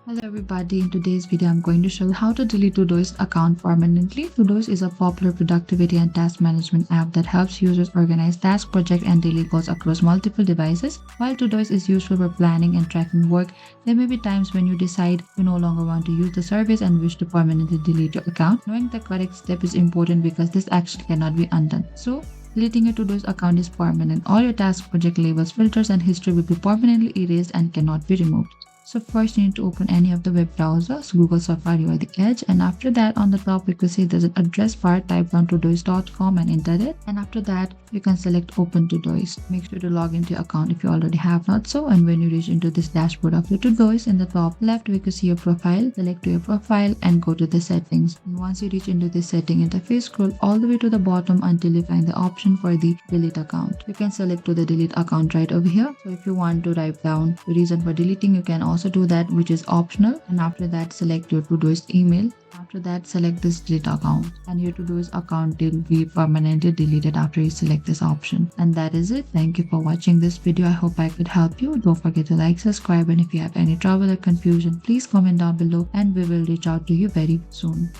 Hello everybody, in today's video I'm going to show you how to delete Todoist account permanently. Todoist is a popular productivity and task management app that helps users organize tasks, projects and daily goals across multiple devices. While Todoist is useful for planning and tracking work, there may be times when you decide you no longer want to use the service and wish to permanently delete your account. Knowing the correct step is important because this action cannot be undone. So, deleting your Todoist account is permanent. All your tasks, project labels, filters and history will be permanently erased and cannot be removed. So first you need to open any of the web browsers, Google, Safari or the Edge, and after that on the top you can see there's an address bar, type down todoist.com and enter it, and after that you can select open Todoist. Make sure to log into your account if you already have not so, and when you reach into this dashboard of your Todoist, in the top left we can see your profile. Select to your profile and go to the settings, and once you reach into this setting interface, scroll all the way to the bottom until you find the option for the delete account. You can select to the delete account right over here. So if you want to write down the reason for deleting, you can also do that, which is optional, and after that select your Todoist email. After that select this delete account, and your Todoist account will be permanently deleted after you select this option. And that is it. Thank you for watching this video. I hope I could help you. Don't forget to like, subscribe, and if you have any trouble or confusion, please comment down below and we will reach out to you very soon.